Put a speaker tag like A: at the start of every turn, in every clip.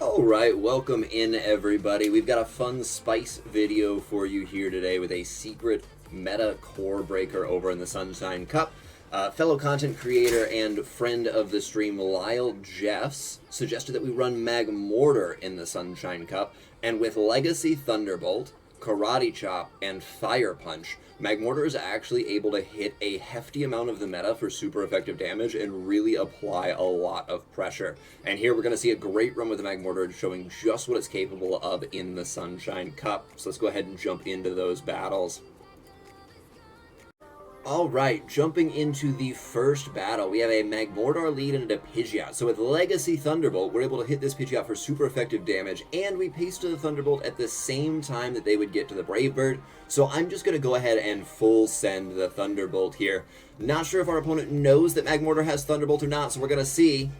A: Alright, welcome in everybody. We've got a fun spice video for you here today with a secret meta core breaker over in the Sunshine Cup. Fellow content creator and friend of the stream, Lyle Jeffs, suggested that we run Magmortar in the Sunshine Cup, and with Legacy Thunderbolt, Karate Chop, and Fire Punch, Magmortar is actually able to hit a hefty amount of the meta for super effective damage and really apply a lot of pressure. And here we're going to see a great run with the Magmortar showing just what it's capable of in the Sunshine Cup. So let's go ahead and jump into those battles. Alright, jumping into the first battle, we have a Magmortar lead and a Pidgeot. So with Legacy Thunderbolt, we're able to hit this Pidgeot for super effective damage, and we paste to the Thunderbolt at the same time that they would get to the Brave Bird. So I'm just going to go ahead and full send the Thunderbolt here. Not sure if our opponent knows that Magmortar has Thunderbolt or not, so we're going to see.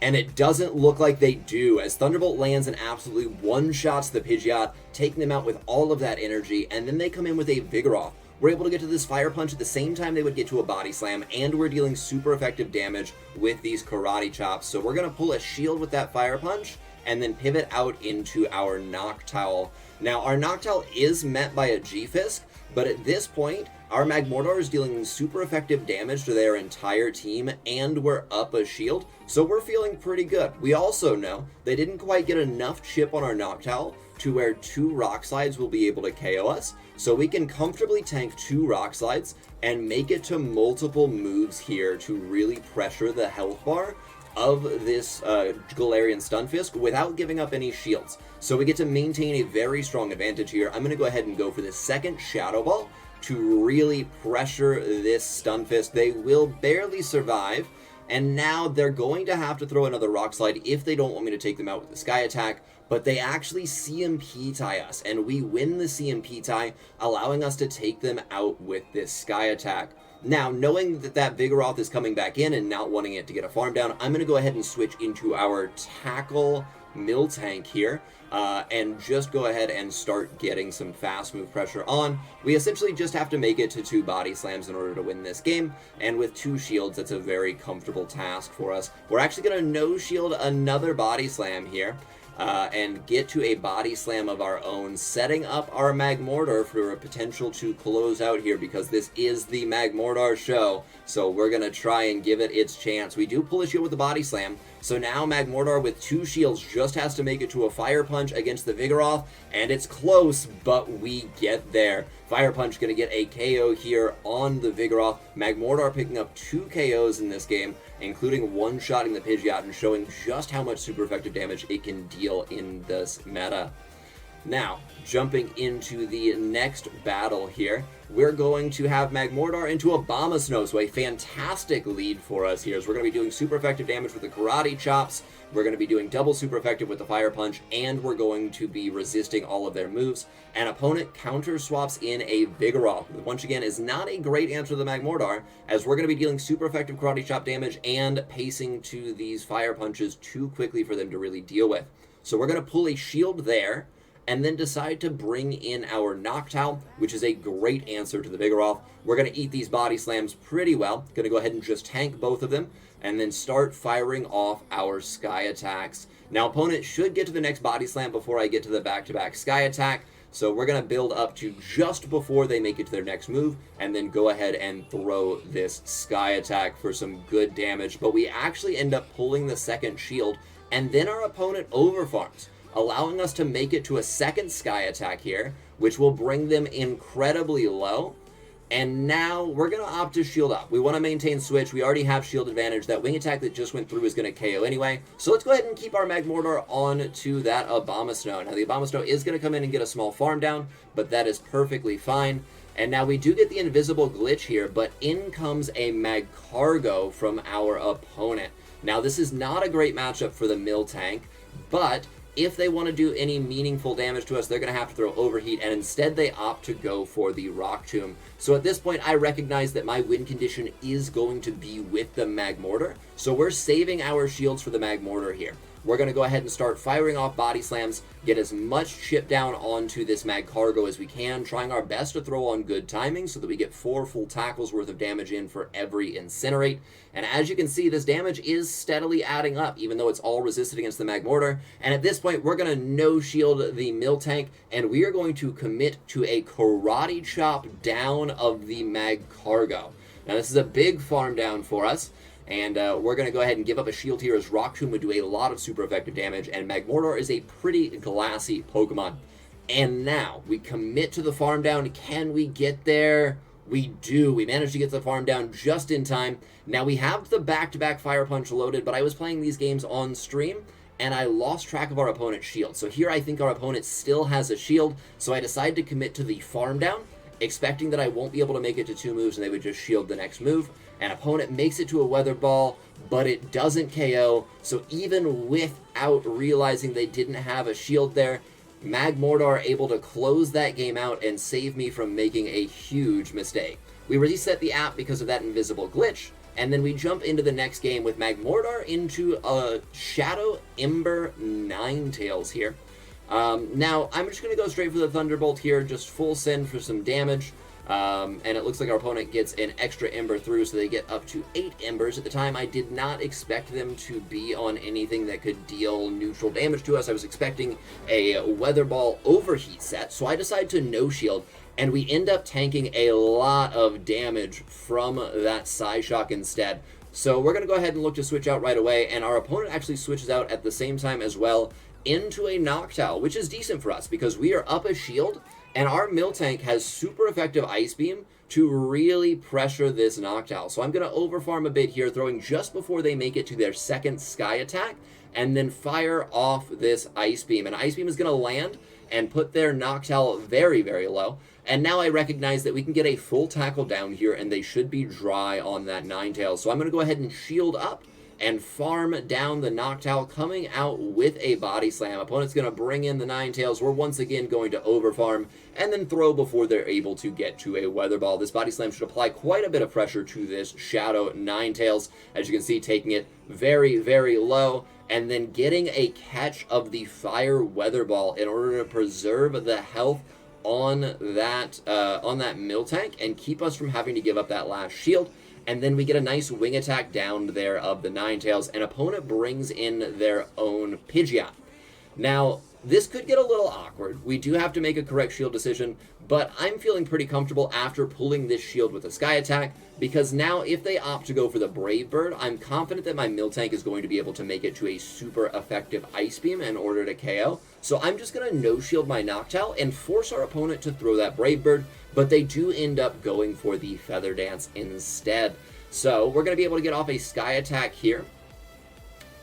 A: And it doesn't look like they do, as Thunderbolt lands and absolutely one-shots the Pidgeot, taking them out with all of that energy, and then they come in with a Vigoroth. We're able to get to this Fire Punch at the same time they would get to a Body Slam, and we're dealing super effective damage with these Karate Chops. So we're going to pull a shield with that Fire Punch, and then pivot out into our Noctowl. Now, our Noctowl is met by a G-Fisk, but at this point, our Magmortar is dealing super effective damage to their entire team, and we're up a shield, so we're feeling pretty good. We also know they didn't quite get enough chip on our Noctowl to where 2 Rock Slides will be able to KO us, so we can comfortably tank 2 Rock Slides and make it to multiple moves here to really pressure the health bar of this Galarian Stunfisk without giving up any shields. So we get to maintain a very strong advantage here. I'm going to go ahead and go for the second Shadow Ball to really pressure this Stunfisk. They will barely survive, and now they're going to have to throw another Rock Slide if they don't want me to take them out with the Sky Attack, but they actually CMP tie us, and we win the CMP tie, allowing us to take them out with this Sky Attack. Now, knowing that that Vigoroth is coming back in and not wanting it to get a farm down, I'm going to go ahead and switch into our Tackle Miltank here, and just go ahead and start getting some fast move pressure on. We essentially just have to make it to 2 Body Slams in order to win this game, and with 2 shields, that's a very comfortable task for us. We're actually going to no-shield another Body Slam here, and get to a Body Slam of our own, setting up our Magmortar for a potential to close out here, because this is the Magmortar show, so we're going to try and give it its chance. We do pull a shield with the Body Slam, so now Magmortar with 2 shields just has to make it to a Fire Punch against the Vigoroth, and it's close, but we get there. Fire Punch going to get a KO here on the Vigoroth. Magmortar picking up 2 KOs in this game, including one-shotting the Pidgeot and showing just how much super effective damage it can deal in this meta. Now, jumping into the next battle here, we're going to have Magmortar into Abomasnow, so a fantastic lead for us here. So we're going to be doing super effective damage with the Karate Chops, we're going to be doing double super effective with the Fire Punch, and we're going to be resisting all of their moves. An opponent counter swaps in a Vigoroth, which once again is not a great answer to the Magmortar, as we're going to be dealing super effective Karate Chop damage and pacing to these Fire Punches too quickly for them to really deal with. So we're going to pull a shield there, and then decide to bring in our Noctowl, which is a great answer to the Vigoroth. We're going to eat these Body Slams pretty well. Going to go ahead and just tank both of them, and then start firing off our Sky Attacks. Now, opponent should get to the next Body Slam before I get to the back-to-back Sky Attack, so we're going to build up to just before they make it to their next move, and then go ahead and throw this Sky Attack for some good damage. But we actually end up pulling the second shield, and then our opponent overfarms, allowing us to make it to a second Sky Attack here, which will bring them incredibly low. And now we're going to opt to shield up. We want to maintain switch. We already have shield advantage. That wing attack that just went through is going to KO anyway. So let's go ahead and keep our Magmortar on to that Abomasnow. Now the Abomasnow is going to come in and get a small farm down, but that is perfectly fine. And now we do get the invisible glitch here, but in comes a Magcargo from our opponent. Now this is not a great matchup for the Miltank, but if they want to do any meaningful damage to us, they're going to have to throw Overheat, and instead they opt to go for the Rock Tomb. So at this point, I recognize that my win condition is going to be with the Magmortar, so we're saving our shields for the Magmortar here. we're going to go ahead and start firing off body slams, get as much chip down onto this mag cargo as we can, trying our best to throw on good timing so that we get 4 full tackles worth of damage in for every incinerate. And as you can see, this damage is steadily adding up, even though it's all resisted against the Magmortar. And at this point, we're going to no-shield the mill tank, and we are going to commit to a karate chop down of the mag cargo. Now, this is a big farm down for us, and we're going to go ahead and give up a shield here, as Rock Tomb would do a lot of super effective damage, and Magmortar is a pretty glassy Pokemon. And now, we commit to the farm down. Can we get there? We do. We managed to get the farm down just in time. Now, we have the back-to-back Fire Punch loaded, but I was playing these games on stream, and I lost track of our opponent's shield. So here I think our opponent still has a shield, so I decided to commit to the farm down, expecting that I won't be able to make it to 2 moves and they would just shield the next move. And opponent makes it to a Weather Ball, but it doesn't KO, so even without realizing they didn't have a shield there, Magmortar able to close that game out and save me from making a huge mistake. We reset the app because of that invisible glitch, and then we jump into the next game with Magmortar into a Shadow Ember Ninetales here. Now, I'm just going to go straight for the Thunderbolt here, just full send for some damage. And it looks like our opponent gets an extra Ember through, so they get up to 8 Embers. At the time, I did not expect them to be on anything that could deal neutral damage to us. I was expecting a Weather Ball overheat set, so I decided to no-shield, and we end up tanking a lot of damage from that Psyshock instead. So we're going to go ahead and look to switch out right away, and our opponent actually switches out at the same time as well into a Noctowl, which is decent for us because we are up a shield, and our Miltank has super effective Ice Beam to really pressure this Noctowl. So I'm going to overfarm a bit here, throwing just before they make it to their second Sky Attack, and then fire off this Ice Beam. And Ice Beam is going to land and put their Noctowl very, very low. And now I recognize that we can get a full tackle down here, and they should be dry on that Ninetales. So I'm going to go ahead and shield up and farm down the Noctowl, coming out with a Body Slam. Opponent's going to bring in the Ninetales. We're once again going to overfarm and then throw before they're able to get to a Weather Ball. This Body Slam should apply quite a bit of pressure to this Shadow Ninetales. As you can see, taking it very, very low, and then getting a catch of the Fire Weather Ball in order to preserve the health on that Miltank and keep us from having to give up that last shield. And then we get a nice wing attack down there of the Ninetales, and opponent brings in their own Pidgeot. Now, this could get a little awkward. We do have to make a correct shield decision, but I'm feeling pretty comfortable after pulling this shield with a Sky Attack, because now if they opt to go for the Brave Bird, I'm confident that my Miltank is going to be able to make it to a super effective Ice Beam in order to KO. So I'm just going to no-shield my Noctowl and force our opponent to throw that Brave Bird, but they do end up going for the Feather Dance instead. So we're going to be able to get off a Sky Attack here.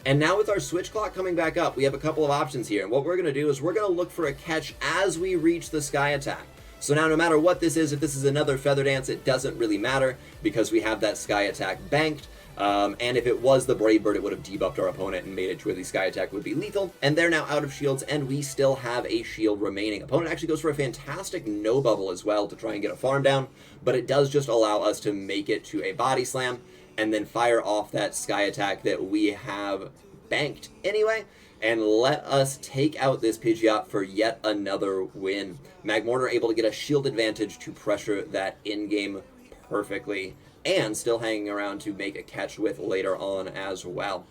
A: And now with our switch clock coming back up, we have a couple of options here. And what we're going to do is we're going to look for a catch as we reach the Sky Attack. So now no matter what this is, if this is another Feather Dance, it doesn't really matter because we have that Sky Attack banked. And if it was the Brave Bird, it would have debuffed our opponent and made it to where the Sky Attack would be lethal. And they're now out of shields, and we still have a shield remaining. Opponent actually goes for a fantastic No Bubble as well to try and get a farm down, but it does just allow us to make it to a Body Slam and then fire off that Sky Attack that we have banked anyway, and let us take out this Pidgeot for yet another win. Magmortar able to get a shield advantage to pressure that in-game perfectly, and still hanging around to make a catch with later on as well.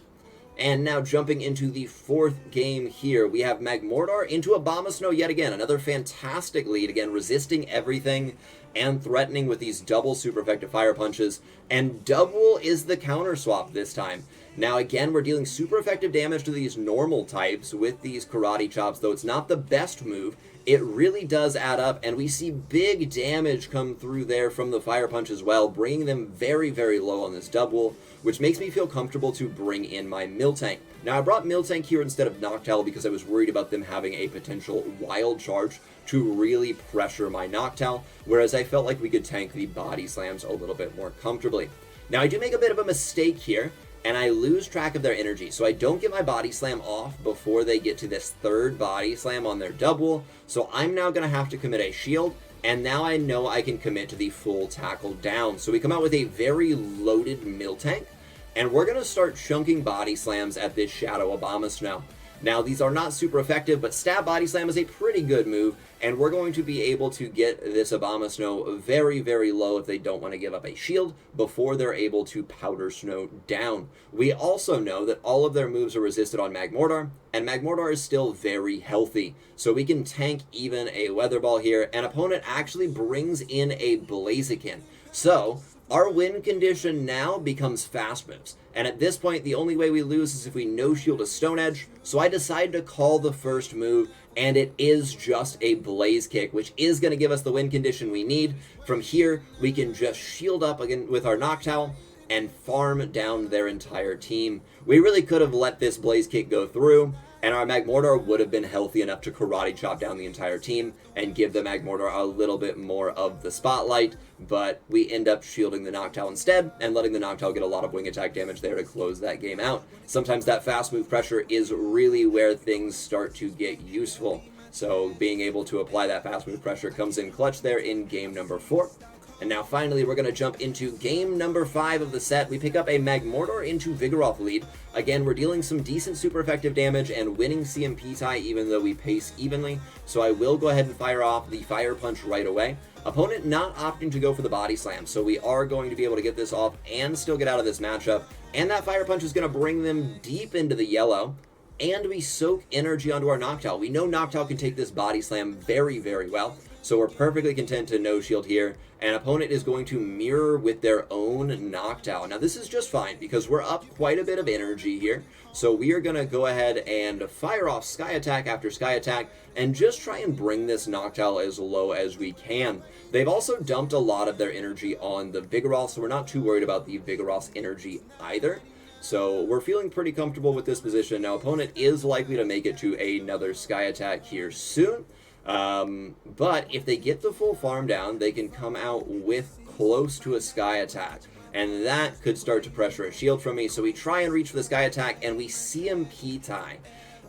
A: And now jumping into the 4th game here, we have Magmortar into Abomasnow yet again. Another fantastic lead, again resisting everything and threatening with these double super effective fire punches. And double is the counter swap this time. Now again, we're dealing super effective damage to these normal types with these karate chops, though it's not the best move. It really does add up, and we see big damage come through there from the fire punch as well, bringing them very, very low on this double, which makes me feel comfortable to bring in my Miltank. Now, I brought Miltank here instead of Noctowl because I was worried about them having a potential wild charge to really pressure my Noctowl, whereas I felt like we could tank the Body Slams a little bit more comfortably. Now, I do make a bit of a mistake here, and I lose track of their energy. So I don't get my Body Slam off before they get to this 3rd Body Slam on their double. So I'm now going to have to commit a shield, and now I know I can commit to the full tackle down. So we come out with a very loaded Miltank. and we're going to start chunking body slams at this Shadow Abomasnow. Now, these are not super effective, but Stab Body Slam is a pretty good move, and we're going to be able to get this Abomasnow very, very low if they don't want to give up a shield before they're able to Powder Snow down. We also know that all of their moves are resisted on Magmortar, and Magmortar is still very healthy, so we can tank even a Weather Ball here, and opponent actually brings in a Blaziken. So, our win condition now becomes fast moves, and at this point the only way we lose is if we no-shield a Stone Edge, so I decide to call the first move, and it is just a Blaze Kick, which is going to give us the win condition we need. From here, we can just shield up again with our Noctowl and farm down their entire team. We really could have let this Blaze Kick go through, and our Magmortar would have been healthy enough to karate chop down the entire team and give the Magmortar a little bit more of the spotlight, but we end up shielding the Noctowl instead and letting the Noctowl get a lot of wing attack damage there to close that game out. Sometimes that fast move pressure is really where things start to get useful, so being able to apply that fast move pressure comes in clutch there in game number 4. And now finally we're going to jump into game number 5 of the set. We pick up a Magmortar into Vigoroth lead. Again, we're dealing some decent super effective damage and winning CMP tie even though we pace evenly. So I will go ahead and fire off the Fire Punch right away. Opponent not opting to go for the Body Slam, so we are going to be able to get this off and still get out of this matchup. And that Fire Punch is going to bring them deep into the yellow. And we soak energy onto our Noctowl. We know Noctowl can take this Body Slam very, very well. So we're perfectly content to no-shield here, and opponent is going to mirror with their own Noctowl. Now this is just fine, because we're up quite a bit of energy here, so we are going to go ahead and fire off Sky Attack after Sky Attack, and just try and bring this Noctowl as low as we can. They've also dumped a lot of their energy on the Vigoroth, so we're not too worried about the Vigoroth's energy either. So we're feeling pretty comfortable with this position. Now opponent is likely to make it to another Sky Attack here soon. But if they get the full farm down, they can come out with close to a Sky Attack. And that could start to pressure a shield from me. So we try and reach for the Sky Attack, and we CMP tie.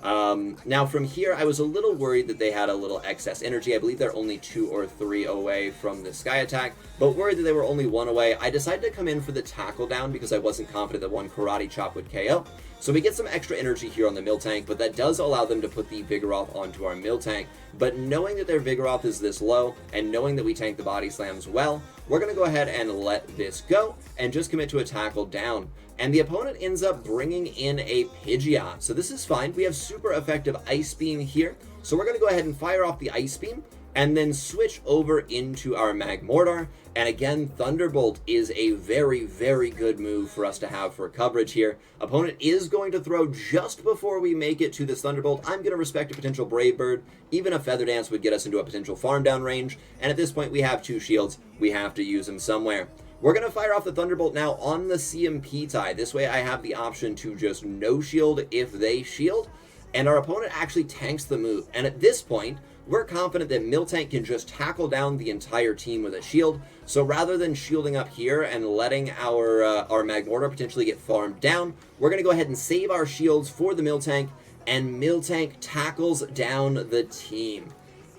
A: Now from here, I was a little worried that they had a little excess energy. I believe they're only 2 or 3 away from the Sky Attack, but worried that they were only 1 away. I decided to come in for the Tackle Down because I wasn't confident that one Karate Chop would KO. So we get some extra energy here on the Miltank, but that does allow them to put the Vigoroth onto our Miltank. But knowing that their Vigoroth is this low, and knowing that we tank the Body Slams well, we're going to go ahead and let this go, and just commit to a Tackle Down. And the opponent ends up bringing in a Pidgeot. So this is fine. We have super effective Ice Beam here. So we're going to go ahead and fire off the Ice Beam, and then switch over into our Magmortar. And again, Thunderbolt is a very, very good move for us to have for coverage here. Opponent is going to throw just before we make it to this Thunderbolt. I'm going to respect a potential Brave Bird. Even a Feather Dance would get us into a potential farm down range. And at this point, we have 2 shields. We have to use them somewhere. We're going to fire off the Thunderbolt now on the CMP tie. This way I have the option to just no shield if they shield. And our opponent actually tanks the move. And at this point, we're confident that Miltank can just tackle down the entire team with a shield. So rather than shielding up here and letting our Magmortar potentially get farmed down, we're going to go ahead and save our shields for the Miltank, and Miltank tackles down the team.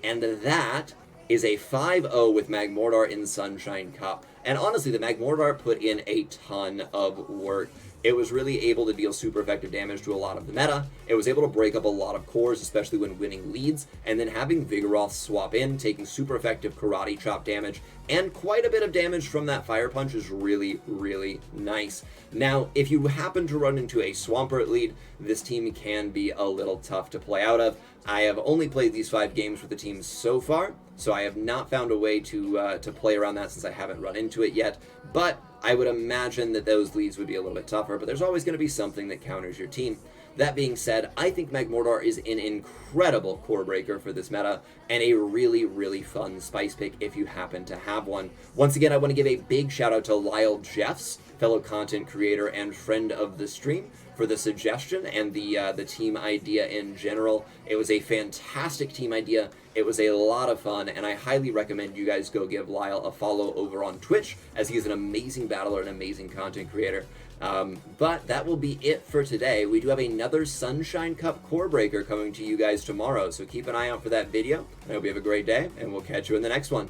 A: And that is a 5-0 with Magmortar in Sunshine Cup. And honestly, the Magmortar put in a ton of work. It was really able to deal super effective damage to a lot of the meta. It was able to break up a lot of cores, especially when winning leads, and then having Vigoroth swap in, taking super effective Karate Chop damage, and quite a bit of damage from that Fire Punch is really, really nice. Now, if you happen to run into a Swampert lead, this team can be a little tough to play out of. I have only played these 5 games with the team so far, so I have not found a way to play around that since I haven't run into it yet, but I would imagine that those leads would be a little bit tougher, but there's always going to be something that counters your team. That being said, I think Magmortar is an incredible core breaker for this meta, and a really, really fun spice pick if you happen to have one. Once again, I want to give a big shout out to Lyle Jeffs, fellow content creator and friend of the stream, for the suggestion and the team idea in general. It was a fantastic team idea. It was a lot of fun, and I highly recommend you guys go give Lyle a follow over on Twitch, as he is an amazing battler and amazing content creator. But that will be it for today. We do have another Sunshine Cup core breaker coming to you guys tomorrow, so keep an eye out for that video. I hope you have a great day, and we'll catch you in the next one.